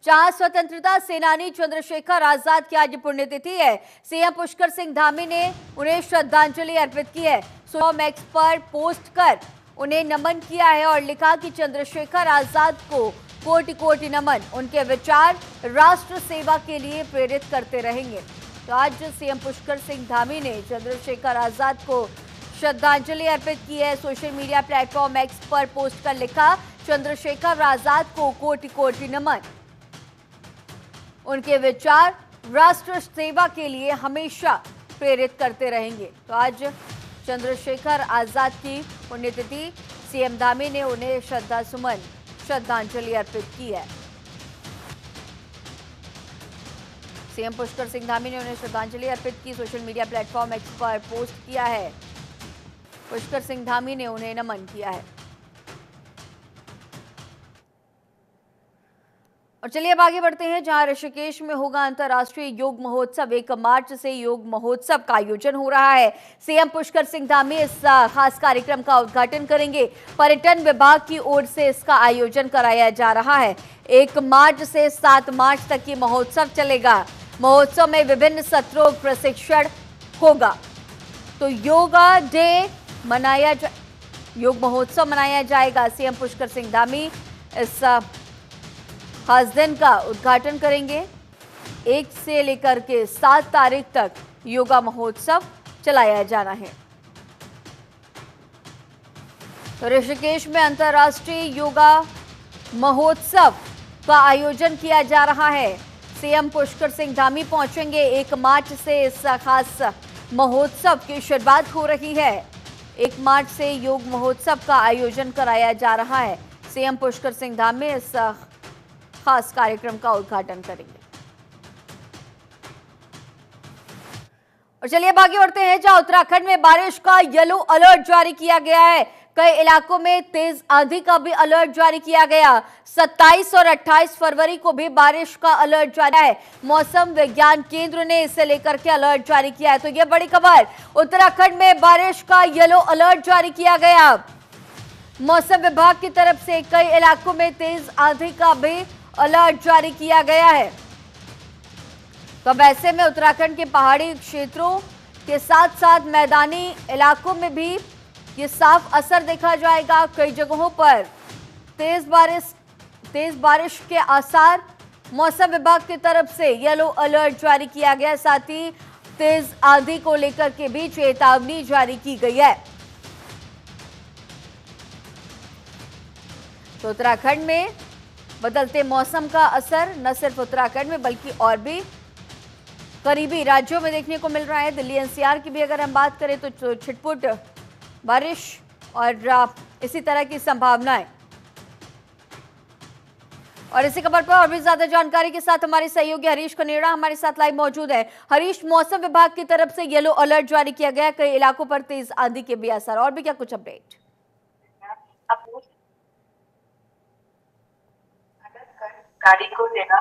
जहां स्वतंत्रता सेनानी चंद्रशेखर आजाद की आज पुण्यतिथि है। सीएम पुष्कर सिंह धामी ने उन्हें श्रद्धांजलि अर्पित की है। सोशल एक्स पर पोस्ट कर उन्हें नमन किया है और लिखा कि चंद्रशेखर आजाद को कोटि कोटि नमन, उनके विचार राष्ट्र सेवा के लिए प्रेरित करते रहेंगे। तो आज सीएम पुष्कर सिंह धामी ने चंद्रशेखर आजाद को श्रद्धांजलि अर्पित की है। सोशल मीडिया प्लेटफॉर्म एक्स पर पोस्ट कर लिखा, चंद्रशेखर आजाद को कोटि कोटि नमन, उनके विचार राष्ट्र सेवा के लिए हमेशा प्रेरित करते रहेंगे। तो आज चंद्रशेखर आजाद की पुण्यतिथि, सीएम धामी ने उन्हें श्रद्धांजलि अर्पित की है। सीएम पुष्कर सिंह धामी ने उन्हें श्रद्धांजलि अर्पित की, सोशल मीडिया प्लेटफॉर्म एक्स पर पोस्ट किया है। पुष्कर सिंह धामी ने उन्हें नमन किया है। और चलिए अब आगे बढ़ते हैं, जहां ऋषिकेश में होगा अंतर्राष्ट्रीय योग महोत्सव। 1 मार्च से योग महोत्सव का आयोजन हो रहा है। सीएम पुष्कर सिंह धामी इस खास कार्यक्रम का उद्घाटन करेंगे। पर्यटन विभाग की ओर से इसका आयोजन कराया जा रहा है। 1 मार्च से 7 मार्च तक ये महोत्सव चलेगा। महोत्सव में विभिन्न सत्रों प्रशिक्षण होगा। तो योगा डे योग महोत्सव मनाया जाएगा। सीएम पुष्कर सिंह धामी इस खास दिन का उद्घाटन करेंगे। 1 से लेकर के 7 तारीख तक योगा महोत्सव चलाया जाना है। तो ऋषिकेश में अंतर्राष्ट्रीय योगा महोत्सव का आयोजन किया जा रहा है। सीएम पुष्कर सिंह धामी पहुंचेंगे। 1 मार्च से इस खास महोत्सव की शुरुआत हो रही है। 1 मार्च से योग महोत्सव का आयोजन कराया जा रहा है। सीएम पुष्कर सिंह धामी इस खास कार्यक्रम का उद्घाटन करेंगे। और चलिए अब आगे बढ़ते हैं, जहां उत्तराखंड में बारिश का येलो अलर्ट जारी किया गया है। कई इलाकों में तेज आंधी का भी अलर्ट जारी किया गया। 27 और 28 फरवरी को भी बारिश का अलर्ट जारी है। मौसम विज्ञान केंद्र ने इसे लेकर के अलर्ट जारी किया है। तो यह बड़ी खबर, उत्तराखंड में बारिश का येलो अलर्ट जारी किया गया। मौसम विभाग की तरफ से कई इलाकों में तेज आंधी का भी अलर्ट जारी किया गया है। तो अब ऐसे में उत्तराखंड के पहाड़ी क्षेत्रों के साथ साथ मैदानी इलाकों में भी ये साफ असर देखा जाएगा। कई जगहों पर तेज बारिश के आसार। मौसम विभाग की तरफ से येलो अलर्ट जारी किया गया। साथ ही तेज आंधी को लेकर के भी चेतावनी जारी की गई है। तो उत्तराखंड में बदलते मौसम का असर न सिर्फ उत्तराखंड में बल्कि और भी करीबी राज्यों में देखने को मिल रहा है। दिल्ली एनसीआर की भी अगर हम बात करें तो छिटपुट बारिश और इसी तरह की संभावनाएं। और इसी खबर पर और भी ज्यादा जानकारी के साथ हमारे सहयोगी हरीश कनेड़ा हमारे साथ लाइव मौजूद है। हरीश, मौसम विभाग की तरफ से येलो अलर्ट जारी किया गया, कई इलाकों पर तेज आंधी के भी असर, और भी क्या कुछ अपडेट? गाड़ी को देना।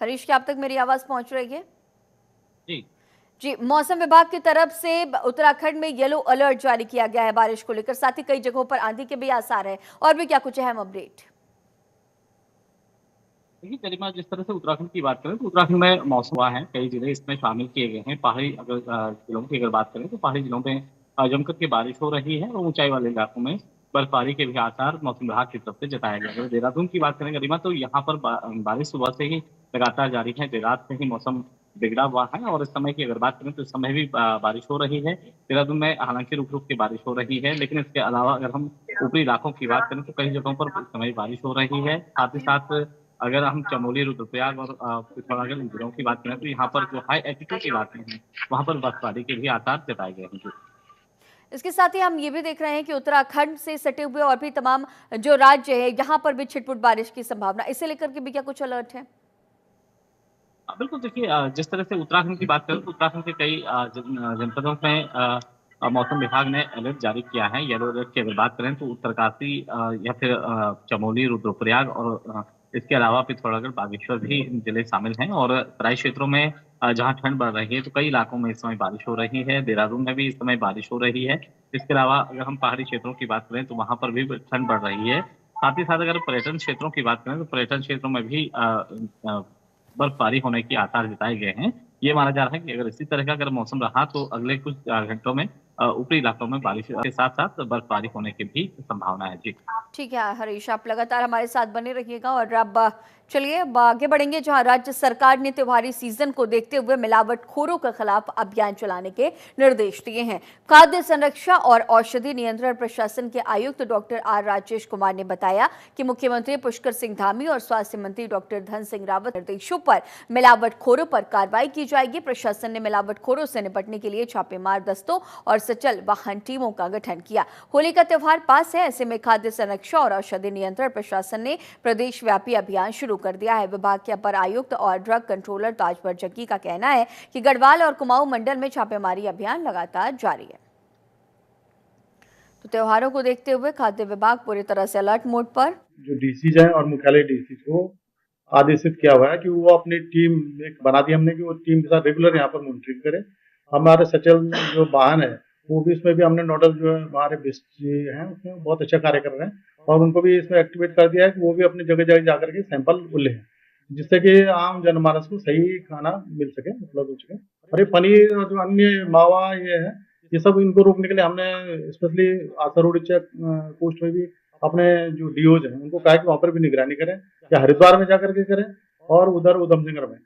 हरीश, क्या अब तक मेरी आवाज पहुंच रही है? जी, मौसम विभाग की तरफ से उत्तराखंड में येलो अलर्ट जारी किया गया है बारिश को लेकर, साथ ही कई जगहों पर आंधी के भी आसार है, और भी क्या कुछ अहम अपडेट? देखिए गरिमा, जिस तरह से उत्तराखंड की बात करें तो उत्तराखंड में मौसम हुआ है, कई जिले इसमें शामिल किए गए हैं। पहाड़ी जिलों की अगर बात करें तो पहाड़ी जिलों में जमकर के बारिश हो रही है और ऊंचाई वाले इलाकों में बर्फबारी के भी आसार मौसम विभाग की तरफ से जताया गया है। देहरादून की बात करें गरिमा तो यहाँ पर बारिश सुबह से ही लगातार जारी है। देर रात से ही मौसम बिगड़ा हुआ है और इस समय की अगर बात करें तो इस समय भी बारिश हो रही है। देहरादून में हालांकि रुक रुक के बारिश हो रही है, लेकिन इसके अलावा अगर हम ऊपरी इलाकों की बात करें तो कई जगहों पर इस समय बारिश हो रही है। साथ ही साथ अगर हम चमोली, रुद्रप्रयाग और पिथौरागढ़ इन जिलों की बात करें तो यहाँ पर जो हाई एल्टीट्यूड इलाके हैं वहाँ पर बर्फबारी के भी आसार जताए गए हैं। इसके साथ ही हम ये भी देख रहे हैं कि उत्तराखंड से सटे हुए और भी तमाम जो राज्य है यहाँ पर भी छिटपुट बारिश की संभावना, इसे लेकर के भी क्या कुछ अलर्ट है? बिल्कुल, देखिए जिस तरह से उत्तराखंड की बात करें तो उत्तराखंड के कई जनपदों में मौसम विभाग ने अलर्ट जारी किया है। येलो अलर्ट की अगर बात करें तो उत्तरकाशी या फिर चमोली, रुद्रप्रयाग और इसके अलावा पिथौरागढ़, बागेश्वर भी जिले शामिल हैं। और तराई क्षेत्रों में जहाँ ठंड बढ़ रही है तो कई इलाकों में इस समय बारिश हो रही है। देहरादून में भी इस समय बारिश हो रही है। इसके अलावा अगर हम पहाड़ी क्षेत्रों की बात करें तो वहाँ पर भी ठंड बढ़ रही है साथ ही साथ अगर पर्यटन क्षेत्रों की बात करें तो पर्यटन क्षेत्रों में भी बर्फबारी होने के आसार जताए गए हैं। ये माना जा रहा है कि अगर इसी तरह का अगर मौसम रहा तो अगले कुछ घंटों में ऊपरी इलाकों में बारिश के साथ-साथ बर्फबारी होने की भी संभावना है। जी। ठीक है हरीश, आप लगातार हमारे साथ बने रहिएगा और अब चलिए अब आगे बढ़ेंगे, जहां राज्य सरकार ने त्योहारी सीजन को देखते हुए मिलावटखोरों के खिलाफ अभियान चलाने के निर्देश दिए हैं। खाद्य संरक्षा और औषधि नियंत्रण प्रशासन के आयुक्त डॉक्टर आर राजेश कुमार ने बताया कि मुख्यमंत्री पुष्कर सिंह धामी और स्वास्थ्य मंत्री डॉक्टर धन सिंह रावत के निर्देशों पर मिलावटखोरों पर कार्रवाई की जाएगी। प्रशासन ने मिलावटखोरों से निपटने के लिए छापेमार दस्तों और सचल वाहन टीमों का गठन किया। होली का त्योहार पास है, ऐसे में खाद्य संरक्षा और औषधि नियंत्रण प्रशासन ने प्रदेश व्यापी अभियान शुरू कर दिया है। विभाग के अपर आयुक्त और ड्रग कंट्रोलर ताजवर जग्गी का कहना है कि गढ़वाल और कुमाऊं मंडल में छापेमारी अभियान लगातार जारी है। तो त्योहारों को देखते हुए खाद्य विभाग पूरी तरह से अलर्ट मोड पर। जो डीसीज हैं और मुख्यालय डीसी को आदेशित किया हुआ है कि वो अपनी टीम एक बना दी हमने कि वो टीम के साथ रेगुलर यहाँ पर मॉनिटरिंग करे। हमारे सचल जो वाहन है वो भी इसमें भी हमने नोडल जो है हमारे जी हैं उसमें बहुत अच्छा कार्य कर रहे हैं और उनको भी इसमें एक्टिवेट कर दिया है कि वो भी अपनी जगह जगह जाकर के सैंपल लें, जिससे कि आम जनमानस को सही खाना मिल सके, उपलब्ध हो सके। और ये पनीर और जो अन्य मावा ये है ये सब इनको रोकने के लिए हमने स्पेशली आसरोड चेक पोस्ट में भी अपने जो डीओज हैं उनको कहा कि वहां पर भी निगरानी करें, या हरिद्वार में जाकर के करें और उधर उधमसिंह में।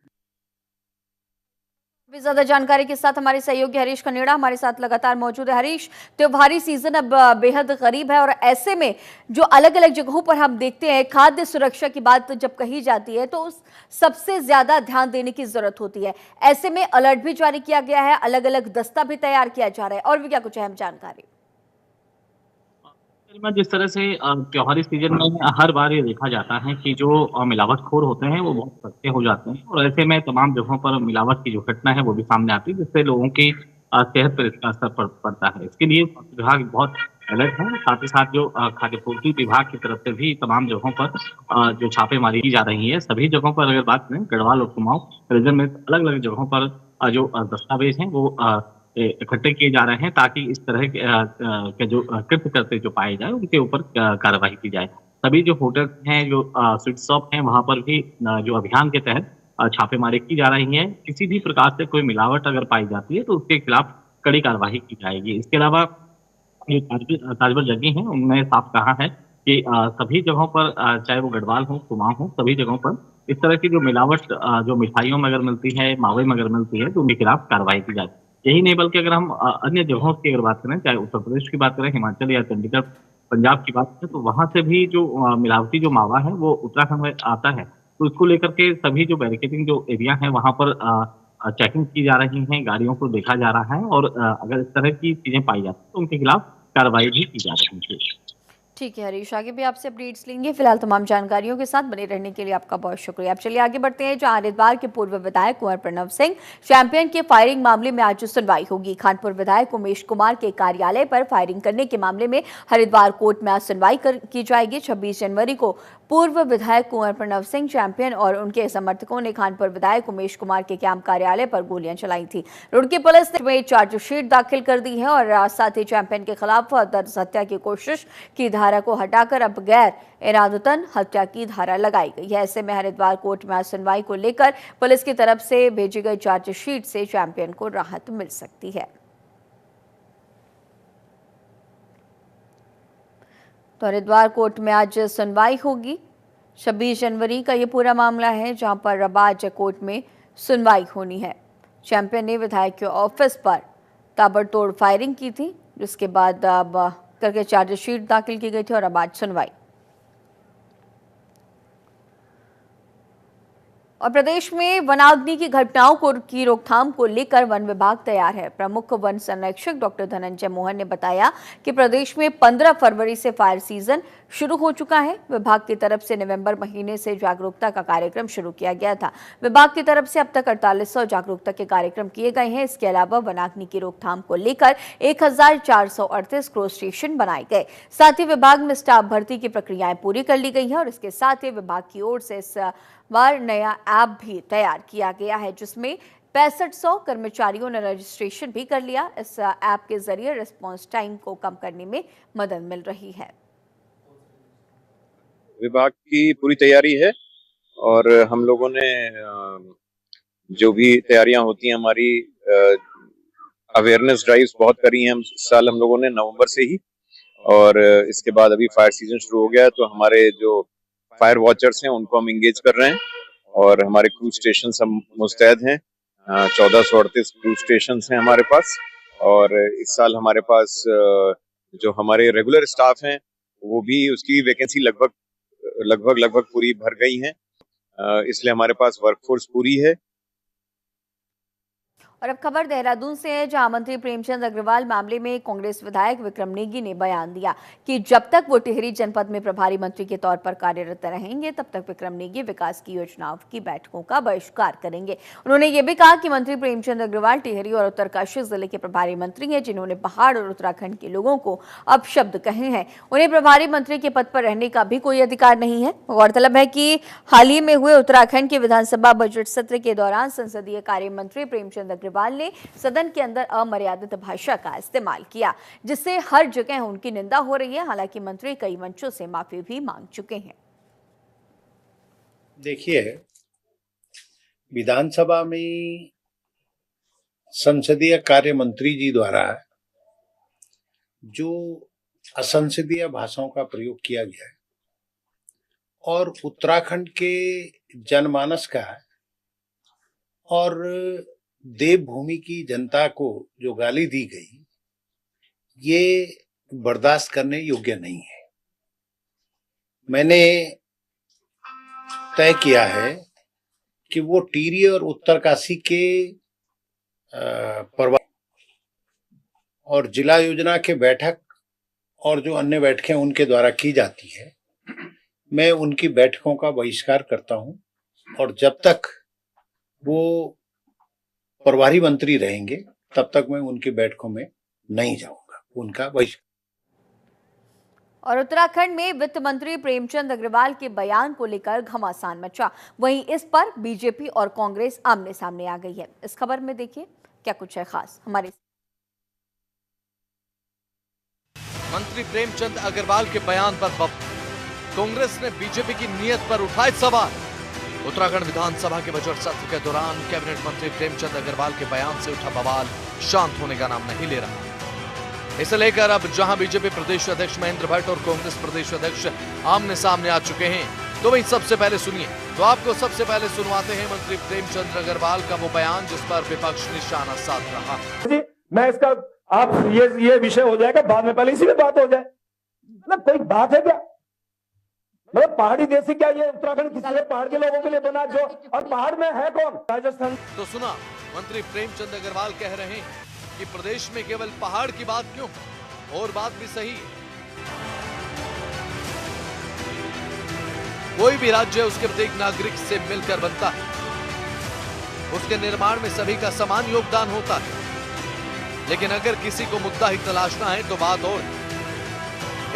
ज्यादा जानकारी के साथ हमारे सहयोगी हरीश कनेड़ा हमारे साथ लगातार मौजूद है। हरीश, त्योहारी सीजन अब बेहद करीब है और ऐसे में जो अलग अलग जगहों पर हम देखते हैं खाद्य सुरक्षा की बात जब कही जाती है तो उस सबसे ज्यादा ध्यान देने की जरूरत होती है। ऐसे में अलर्ट भी जारी किया गया है, अलग अलग दस्ता भी तैयार किया जा रहा है, और भी क्या कुछ अहम जानकारी? में जिस तरह से त्योहारी सीजन में हर बार ये देखा जाता है कि जो मिलावटखोर होते हैं वो बहुत सस्ते हो जाते हैं और ऐसे में तमाम जगहों पर मिलावट की जो घटना है वो भी सामने आती है, जिससे लोगों की सेहत पर इसका असर पड़ता है। इसके लिए स्वास्थ्य विभाग बहुत अलर्ट है। साथ ही साथ जो खाद्य पूर्ति विभाग की तरफ से भी तमाम जगहों पर जो छापेमारी की जा रही है, सभी जगहों पर अगर बात करें गढ़वाल और कुमाऊं रीजन में अलग अलग जगहों पर जो दस्तावेज हैं वो इकट्ठे किए जा रहे हैं ताकि इस तरह के जो कृत्य करते जो पाए जाए उनके ऊपर कार्रवाई की जाए। सभी जो होटल हैं, जो स्वीट शॉप हैं, वहाँ पर भी जो अभियान के तहत छापेमारी की जा रही है। किसी भी प्रकार से कोई मिलावट अगर पाई जाती है तो उसके खिलाफ कड़ी कार्रवाई की जाएगी। इसके अलावा ये ताजवर जग्गी हैं, उन्होंने साफ कहा है कि सभी जगहों पर चाहे वो गढ़वाल हो, कुमाऊं हो, सभी जगहों पर इस तरह की जो मिलावट जो मिठाइयों में अगर मिलती है, मावे में अगर मिलती है तो उनके खिलाफ कार्रवाई की जाए। यही नहीं बल्कि अगर हम अन्य जगहों की अगर बात करें, चाहे उत्तर प्रदेश की बात करें, हिमाचल या चंडीगढ़, पंजाब की बात करें, तो वहाँ से भी जो मिलावटी जो मावा है वो उत्तराखंड में आता है। तो इसको लेकर के सभी जो बैरिकेडिंग जो एरिया है वहाँ पर चेकिंग की जा रही है, गाड़ियों को देखा जा रहा है और अगर इस तरह की चीजें पाई जाती है तो उनके खिलाफ कार्रवाई भी की जा रही है। ठीक है हरीश, आगे भी आपसे अपडेट्स लेंगे। फिलहाल तमाम जानकारियों के साथ बने रहने के लिए आपका बहुत शुक्रिया। अब चलिए आगे बढ़ते हैं, जहां हरिद्वार के पूर्व विधायक कुंवर प्रणव सिंह चैंपियन के फायरिंग मामले में आज सुनवाई होगी। खानपुर विधायक उमेश कुमार के कार्यालय पर फायरिंग करने के मामले में हरिद्वार कोर्ट में आज सुनवाई की जाएगी। 26 जनवरी को पूर्व विधायक कुंवर प्रणव सिंह चैंपियन और उनके समर्थकों ने खानपुर विधायक उमेश कुमार के कैंप कार्यालय पर गोलियां चलाई थी। रुड़की पुलिस ने चार्जशीट दाखिल कर दी है और साथ ही चैंपियन के खिलाफ दर्ज हत्या की कोशिश की धारा को हटाकर अब गैर इरादतन हत्या की धारा लगाई गई है। ऐसे में हरिद्वार कोर्ट में आज सुनवाई को लेकर पुलिस की तरफ से भेजी गई चार्जशीट से चैंपियन को राहत मिल सकती है। तो हरिद्वार कोर्ट में आज सुनवाई होगी। 26 जनवरी का ये पूरा मामला है, जहां पर अब आज कोर्ट में सुनवाई होनी है। चैंपियन ने विधायक के ऑफिस पर ताबड़तोड़ फायरिंग की थी, जिसके बाद अब करके चार्जशीट दाखिल की गई थी और अब आज सुनवाई। और प्रदेश में वनाग्नि की घटनाओं की रोकथाम को लेकर वन विभाग तैयार है। प्रमुख वन संरक्षक डॉक्टर धनंजय मोहन ने बताया कि प्रदेश में 15 फरवरी से फायर सीजन शुरू हो चुका है। विभाग की तरफ से नवंबर महीने से जागरूकता का कार्यक्रम शुरू किया गया था। विभाग की तरफ से अब तक 4800 जागरूकता के कार्यक्रम किए गए हैं। इसके अलावा वनाग्नि की रोकथाम को लेकर 1438 क्रॉस स्टेशन बनाए गए। साथ ही विभाग में स्टाफ भर्ती की प्रक्रियाएं पूरी कर ली गई है और इसके साथ ही विभाग की ओर से इस बार नया ऐप भी तैयार किया गया है, जिसमें 6500 कर्मचारियों ने रजिस्ट्रेशन भी कर लिया। इस ऐप के जरिए रिस्पांस टाइम को कम करने में मदद मिल रही है। विभाग की पूरी तैयारी है और हम लोगों ने जो भी तैयारियां होती हैं हमारी अवेयरनेस ड्राइव्स बहुत करी हैं इस साल हम लोगों ने नवंबर से ही, और इसके बाद अभी फायर सीजन शुरू हो गया है तो हमारे जो फायर वॉचर्स हैं उनको हम इंगेज कर रहे हैं और हमारे क्रूज स्टेशन हम मुस्तैद हैं। 1438 क्रूज स्टेशन हैं हमारे पास, और इस साल हमारे पास जो हमारे रेगुलर स्टाफ हैं वो भी उसकी वैकेंसी लगभग पूरी भर गई हैं, इसलिए हमारे पास वर्कफोर्स पूरी है। और अब खबर देहरादून से है, जहां मंत्री प्रेमचंद अग्रवाल मामले में कांग्रेस विधायक विक्रम नेगी ने बयान दिया कि जब तक वो टिहरी जनपद में प्रभारी मंत्री के तौर पर कार्यरत रहेंगे तब तक विक्रम नेगी विकास की योजनाओं की बैठकों का बहिष्कार करेंगे। उन्होंने ये भी कहा कि मंत्री प्रेमचंद अग्रवाल टिहरी और उत्तरकाशी जिले के प्रभारी मंत्री हैं, जिन्होंने पहाड़ और उत्तराखंड के लोगों को अपशब्द कहे हैं। उन्हें प्रभारी मंत्री के पद पर रहने का भी कोई अधिकार नहीं है। गौरतलब है कि हाल ही में हुए उत्तराखंड के विधानसभा बजट सत्र के दौरान संसदीय कार्य मंत्री प्रेमचंद अग्रवाल ने सदन के अंदर अमर्यादित भाषा का इस्तेमाल किया, जिससे हर जगह उनकी निंदा हो रही है। हालांकि मंत्री कई मंचों से माफी भी मांग चुके हैं। देखिए, विधानसभा में संसदीय कार्य मंत्री जी द्वारा जो असंसदीय भाषाओं का प्रयोग किया गया है और उत्तराखंड के जनमानस का और देवभूमि की जनता को जो गाली दी गई, ये बर्दाश्त करने योग्य नहीं है। मैंने तय किया है कि वो टिहरी और उत्तरकाशी के और जिला योजना के बैठक और जो अन्य बैठकें उनके द्वारा की जाती है, मैं उनकी बैठकों का बहिष्कार करता हूं और जब तक वो प्रभारी मंत्री रहेंगे तब तक मैं उनकी बैठकों में नहीं जाऊंगा, उनका बहिष्कार। और उत्तराखंड में वित्त मंत्री प्रेमचंद अग्रवाल के बयान को लेकर घमासान मचा। वहीं इस पर बीजेपी और कांग्रेस आमने सामने आ गई है। इस खबर में देखिए क्या कुछ है खास। हमारे मंत्री प्रेमचंद अग्रवाल के बयान पर कांग्रेस ने बीजेपी की नीयत पर उठाए सवाल। उत्तराखंड विधानसभा के बजट सत्र के दौरान कैबिनेट मंत्री प्रेमचंद अग्रवाल के बयान से उठा बवाल शांत होने का नाम नहीं ले रहा। इसे लेकर अब जहां बीजेपी प्रदेश अध्यक्ष महेंद्र भट्ट और कांग्रेस प्रदेश अध्यक्ष आमने सामने आ चुके हैं, तो वहीं सबसे पहले सुनिए, तो आपको सबसे पहले सुनवाते हैं मंत्री प्रेमचंद अग्रवाल का वो बयान जिस पर विपक्ष निशाना साध रहा। मैं इसका आप ये विषय हो जाएगा बाद में, पहले इसी में बात हो जाए। मतलब कोई बात है क्या? मतलब पहाड़ी देश से क्या ये उत्तराखंड किसी पहाड़ के लोगों के लिए बना जो, और पहाड़ में है कौन? राजस्थान। तो सुना, मंत्री प्रेमचंद अग्रवाल कह रहे हैं कि प्रदेश में केवल पहाड़ की बात क्यों, और बात भी सही। कोई भी राज्य उसके प्रत्येक नागरिक से मिलकर बनता है, उसके निर्माण में सभी का समान योगदान होता है। लेकिन अगर किसी को मुद्दा ही तलाशना है तो बात और है।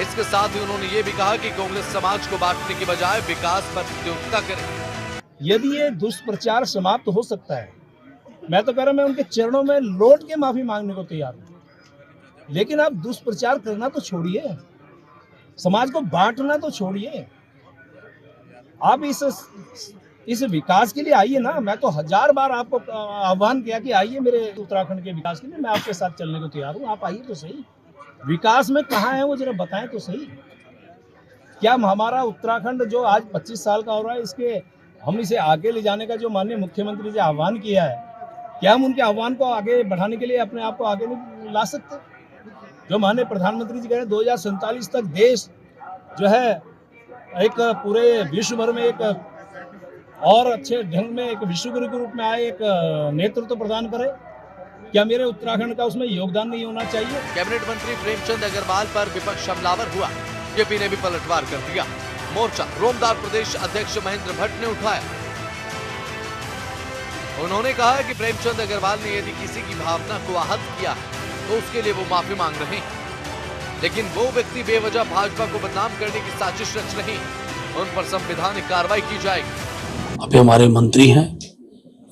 इसके साथ ही उन्होंने ये भी कहा कि कांग्रेस समाज को बांटने की बजाय विकास पर प्रतियोगिता करे। यदि ये दुष्प्रचार समाप्त हो सकता है, मैं तो कह रहा हूं, मैं उनके चरणों में लौट के माफी मांगने को तैयार हूं। लेकिन आप दुष्प्रचार करना तो छोड़िए, समाज को बांटना तो छोड़िए। आप इस विकास के लिए आइए ना। मैं तो 1000 बार आपको आह्वान किया कि आइए मेरे उत्तराखंड के विकास के लिए, मैं आपके साथ चलने को तैयार हूँ। आप आइए तो सही। विकास में कहाँ है वो जरा बताएं तो सही। क्या हमारा उत्तराखंड जो आज 25 साल का हो रहा है, इसके हम इसे आगे ले जाने का जो माननीय मुख्यमंत्री जी आह्वान किया है, क्या हम उनके आह्वान को आगे बढ़ाने के लिए अपने आप को आगे नहीं ला सकते? जो माननीय प्रधानमंत्री जी कह रहे हैं 2047 तक देश जो है एक पूरे विश्व भर में एक और अच्छे ढंग में एक विश्व गुरु के रूप में आए, एक नेतृत्व प्रदान करे। क्या मेरे उत्तराखंड का उसमें योगदान नहीं होना चाहिए? कैबिनेट मंत्री प्रेमचंद अग्रवाल पर विपक्ष हमलावर हुआ। जेपी ने भी पलटवार कर दिया। मोर्चा रोमदार प्रदेश अध्यक्ष महेंद्र भट्ट ने उठाया। उन्होंने कहा कि प्रेमचंद अग्रवाल ने यदि किसी की भावना को आहत किया तो उसके लिए वो माफी मांग रहे हैं, लेकिन वो व्यक्ति बेवजह भाजपा को बदनाम करने की साजिश रच रहे हैं, उन पर संवैधानिक कार्रवाई की जाएगी। अभी हमारे मंत्री हैं,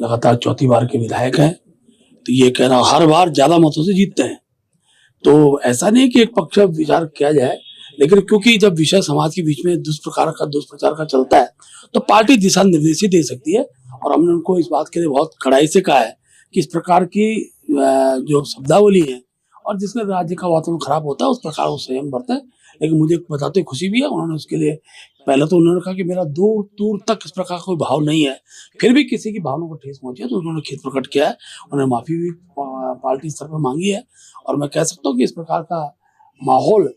लगातार चौथी बार के विधायक हैं, तो ये कहना हर बार ज्यादा मतों से जीतते हैं। तो ऐसा नहीं कि एक पक्ष विचार किया जाए, लेकिन क्योंकि जब विषय समाज के बीच में दुष्प्रचार का चलता है तो पार्टी दिशा निर्देश ही दे सकती है। और हमने उनको इस बात के लिए बहुत कड़ाई से कहा है कि इस प्रकार की जो शब्दावली है और जिसमें राज्य का वातावरण खराब होता है उस प्रकार वो संयम बरतें। लेकिन मुझे बताते हुए खुशी भी है, उन्होंने उसके लिए पहले तो उन्होंने कहा कि मेरा दूर दूर तक इस प्रकार का कोई भाव नहीं है, फिर भी किसी की भावनाओं को ठेस पहुंची है तो उन्होंने खेद प्रकट किया है, उन्होंने माफी भी पार्टी स्तर पर मांगी है। और मैं कह सकता हूँ कि इस प्रकार का माहौल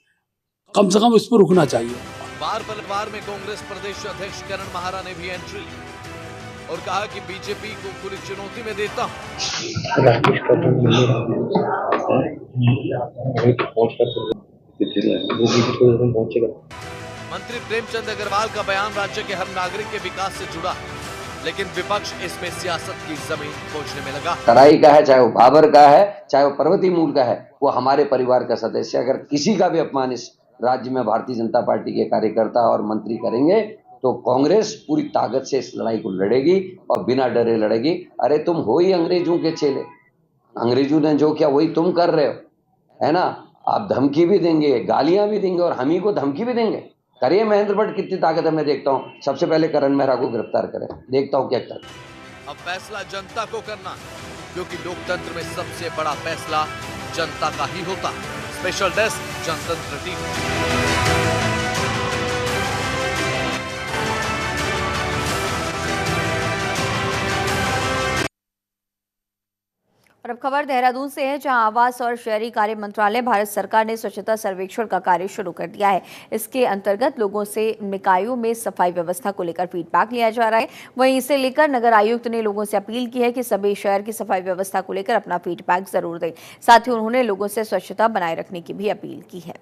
कम से कम इस पर रुकना चाहिए। बार पलटवार में कांग्रेस प्रदेश अध्यक्ष करण महारा ने भी एंट्री और कहा कि बीजेपी को पूरी चुनौती में देता हूं। मंत्री प्रेमचंद अग्रवाल का बयान राज्य के हर नागरिक के विकास से जुड़ा, लेकिन विपक्ष इसमें सियासत की जमीन खोजने में लगा। तराई का है, चाहे वो बाबर का है, चाहे वो पर्वतीय मूल का है, वो हमारे परिवार का सदस्य। अगर किसी का भी अपमान इस राज्य में भारतीय जनता पार्टी के कार्यकर्ता और मंत्री करेंगे तो कांग्रेस पूरी ताकत से इस लड़ाई को लड़ेगी और बिना डरे लड़ेगी। अरे तुम हो ही अंग्रेजों के चेले, अंग्रेजों ने जो किया वही तुम कर रहे हो, है ना। आप धमकी भी देंगे, गालियां भी देंगे और हम ही को धमकी भी देंगे। करिए महेंद्र भट्ट कितनी ताकत है, मैं देखता हूँ। सबसे पहले करण मेहरा को गिरफ्तार करें, देखता हूँ क्या कर। अब फैसला जनता को करना, क्योंकि लोकतंत्र में सबसे बड़ा फैसला जनता का ही होता। स्पेशल डेस्क, जनतंत्र टीवी। और अब खबर देहरादून से है, जहां आवास और शहरी कार्य मंत्रालय भारत सरकार ने स्वच्छता सर्वेक्षण का कार्य शुरू कर दिया है। इसके अंतर्गत लोगों से निकायों में सफाई व्यवस्था को लेकर फीडबैक लिया जा रहा है। वहीं इसे लेकर नगर आयुक्त ने लोगों से अपील की है कि सभी शहर की सफाई व्यवस्था को लेकर अपना फीडबैक जरूर दें। साथ ही उन्होंने लोगों से स्वच्छता बनाए रखने की भी अपील की है।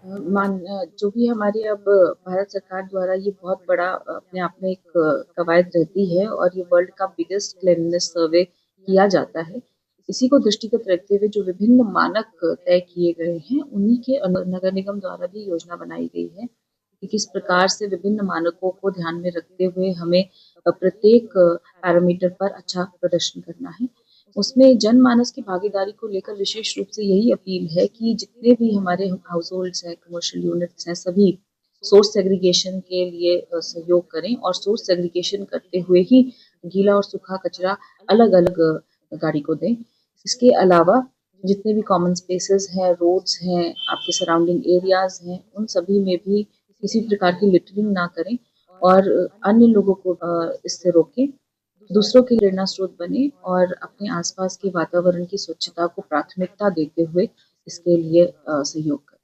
जो भी हमारी अब भारत सरकार द्वारा ये बहुत बड़ा अपने आप में एक कवायद रहती है और ये वर्ल्ड का बिगेस्ट क्लीननेस सर्वे किया जाता है। इसी को दृष्टिगत रखते हुए जो विभिन्न मानक तय किए गए हैं, उन्हीं के नगर निगम द्वारा भी योजना बनाई गई है कि किस प्रकार से विभिन्न मानकों को ध्यान में रखते हुए हमें प्रत्येक पैरामीटर पर अच्छा प्रदर्शन करना है। उसमें जनमानस की भागीदारी को लेकर विशेष रूप से यही अपील है कि जितने भी हमारे हाउस होल्ड्स हैं, कमर्शियल यूनिट्स हैं, सभी सोर्स सेग्रीगेशन के लिए सहयोग करें और सोर्स सेग्रीगेशन करते हुए ही गीला और सूखा कचरा अलग अलग गाड़ी को दें। इसके अलावा जितने भी कॉमन स्पेसेस हैं, रोड्स हैं, आपके सराउंडिंग एरियाज हैं, उन सभी में भी किसी प्रकार की लिटरिंग ना करें और अन्य लोगों को इससे रोकें, दूसरों के प्रेरणा स्रोत बने और अपने आसपास के वातावरण की स्वच्छता को प्राथमिकता देते हुए इसके लिए सहयोग करें।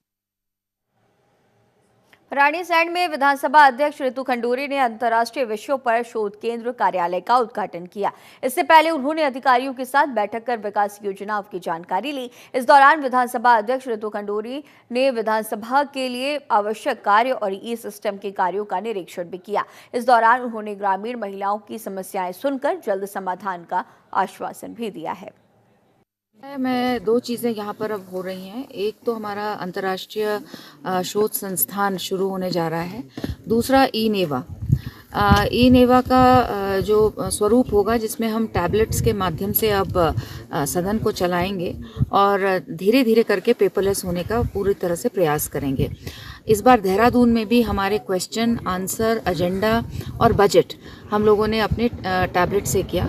रानीसैंड में विधानसभा अध्यक्ष ऋतु खंडूरी ने अंतर्राष्ट्रीय विषयों पर शोध केंद्र कार्यालय का उद्घाटन किया। इससे पहले उन्होंने अधिकारियों के साथ बैठक कर विकास योजनाओं की जानकारी ली। इस दौरान विधानसभा अध्यक्ष ऋतु खंडूरी ने विधानसभा के लिए आवश्यक कार्य और ई सिस्टम के कार्यों का निरीक्षण भी किया। इस दौरान उन्होंने ग्रामीण महिलाओं की समस्याएं सुनकर जल्द समाधान का आश्वासन भी दिया है। मैं दो चीज़ें यहाँ पर अब हो रही हैं। एक तो हमारा अंतर्राष्ट्रीय शोध संस्थान शुरू होने जा रहा है। दूसरा ई नेवा का जो स्वरूप होगा, जिसमें हम टैबलेट्स के माध्यम से अब सदन को चलाएंगे और धीरे धीरे करके पेपरलेस होने का पूरी तरह से प्रयास करेंगे। इस बार देहरादून में भी हमारे क्वेश्चन आंसर, एजेंडा और बजट हम लोगों ने अपने टैबलेट से किया।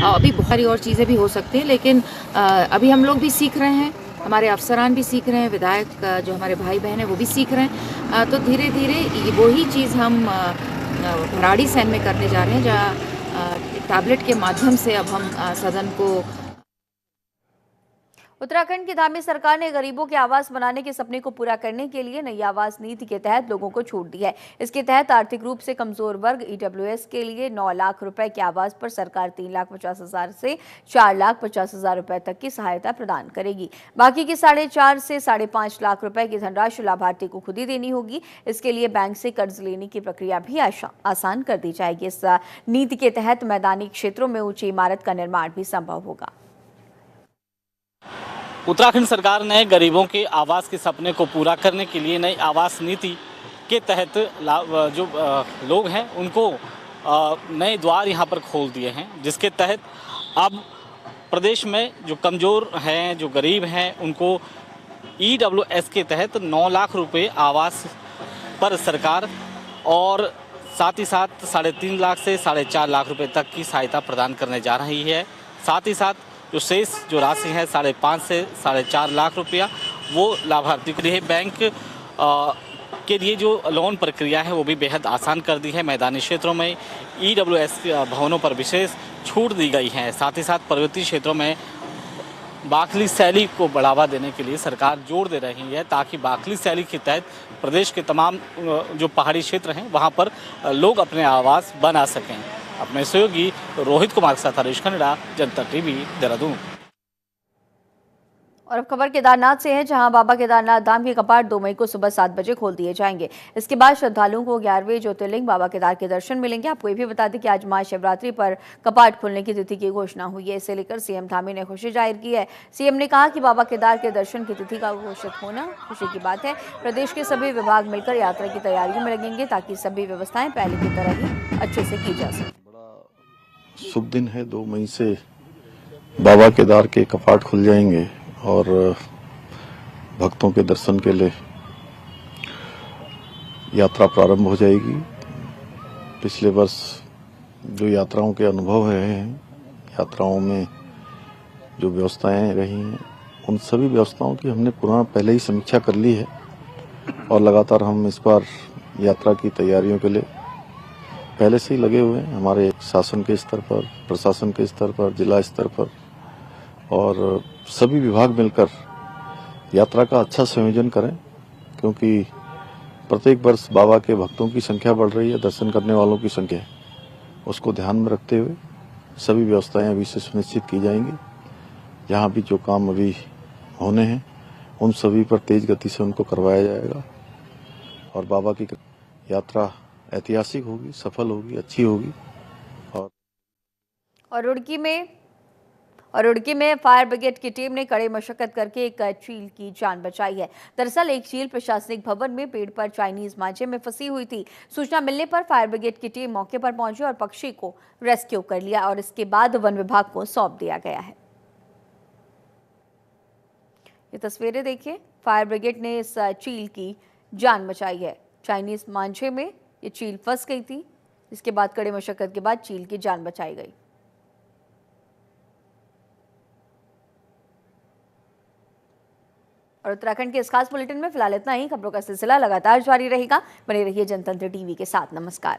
अभी बहुत सारी और चीज़ें भी हो सकती हैं, लेकिन अभी हम लोग भी सीख रहे हैं, हमारे अफसरान भी सीख रहे हैं, विधायक जो हमारे भाई बहन हैं वो भी सीख रहे हैं। तो धीरे धीरे वही चीज़ हम भराड़ी सैन में करने जा रहे हैं, जहाँ टैबलेट के माध्यम से अब हम सदन को। उत्तराखंड की धामी सरकार ने गरीबों के आवास बनाने के सपने को पूरा करने के लिए नई आवास नीति के तहत लोगों को छूट दी है। इसके तहत आर्थिक रूप से कमजोर वर्ग EWS के लिए 9 लाख रुपए के आवास पर सरकार 3,50,000 से 4,50,000 रुपए तक की सहायता प्रदान करेगी। बाकी की 4.5 से 5.5 लाख रुपए की धनराशि लाभार्थी को खुद ही देनी होगी। इसके लिए बैंक से कर्ज लेने की प्रक्रिया भी आसान कर दी जाएगी। इस नीति के तहत मैदानी क्षेत्रों में ऊंची इमारत का निर्माण भी संभव होगा। उत्तराखंड सरकार ने गरीबों के आवास के सपने को पूरा करने के लिए नई आवास नीति के तहत जो लोग हैं उनको नए द्वार यहाँ पर खोल दिए हैं, जिसके तहत अब प्रदेश में जो कमज़ोर हैं, जो गरीब हैं, उनको EWS के तहत 9 लाख रुपए आवास पर सरकार और साथ ही साथ 3.5 लाख से 4.5 लाख रुपए तक की सहायता प्रदान करने जा रही है। साथ ही साथ जो शेष जो राशि है 5.5 से 4.5 लाख रुपया वो लाभार्थी के लिए बैंक के लिए जो लोन प्रक्रिया है वो भी बेहद आसान कर दी है। मैदानी क्षेत्रों में EWS भवनों पर विशेष छूट दी गई है। साथ ही साथ पर्वतीय क्षेत्रों में बाखली शैली को बढ़ावा देने के लिए सरकार जोर दे रही है ताकि बाखली शैली के तहत प्रदेश के तमाम जो पहाड़ी क्षेत्र हैं वहां पर लोग अपने आवास बना सकें। अपने सहयोगी रोहित कुमार के साथ हरीश खंडा, जनता टीवी, देहरादून। और अब खबर केदारनाथ से है, जहां बाबा केदारनाथ धाम के कपाट 2 मई को सुबह 7 बजे खोल दिए जाएंगे। इसके बाद श्रद्धालुओं को 11वें ज्योतिर्लिंग बाबा केदार के दर्शन मिलेंगे। आपको ये भी बता दें कि आज महाशिवरात्रि पर कपाट खुलने की तिथि की घोषणा हुई है। इसे लेकर सीएम धामी ने खुशी जाहिर की है। सीएम ने कहा कि बाबा केदार के दर्शन की तिथि का घोषित होना खुशी की बात है। प्रदेश के सभी विभाग मिलकर यात्रा की तैयारियों में लगेंगे ताकि सभी व्यवस्थाएं पहले की तरह ही अच्छे से की जा सके। बड़ा शुभ दिन है, 2 मई से बाबा केदार के कपाट खुल जाएंगे और भक्तों के दर्शन के लिए यात्रा प्रारंभ हो जाएगी। पिछले वर्ष जो यात्राओं के अनुभव हैं, यात्राओं में जो व्यवस्थाएं रही हैं, उन सभी व्यवस्थाओं की हमने पहले ही समीक्षा कर ली है और लगातार हम इस बार यात्रा की तैयारियों के लिए पहले से ही लगे हुए हैं। हमारे शासन के स्तर पर, प्रशासन के स्तर पर, जिला स्तर पर और सभी विभाग मिलकर यात्रा का अच्छा संयोजन करें, क्योंकि प्रत्येक वर्ष बाबा के भक्तों की संख्या बढ़ रही है, दर्शन करने वालों की संख्या, उसको ध्यान में रखते हुए सभी व्यवस्थाएं अभी से सुनिश्चित की जाएंगी। जहां भी जो काम अभी होने हैं उन सभी पर तेज गति से उनको करवाया जाएगा और बाबा की यात्रा ऐतिहासिक होगी, सफल होगी, अच्छी होगी। और रुड़की में फायर ब्रिगेड की टीम ने कड़ी मशक्कत करके एक चील की जान बचाई है। दरअसल एक चील प्रशासनिक भवन में पेड़ पर चाइनीज मांझे में फंसी हुई थी। सूचना मिलने पर फायर ब्रिगेड की टीम मौके पर पहुंची और पक्षी को रेस्क्यू कर लिया और इसके बाद वन विभाग को सौंप दिया गया है। ये तस्वीरें देखिए, फायर ब्रिगेड ने इस चील की जान बचाई है। चाइनीज मांझे में ये चील फंस गई थी, इसके बाद कड़ी मशक्कत के बाद चील की जान बचाई गई। और उत्तराखंड के इस खास बुलेटिन में फिलहाल इतना ही। खबरों का सिलसिला लगातार जारी रहेगा। बने रहिए जनतंत्र टीवी के साथ। नमस्कार।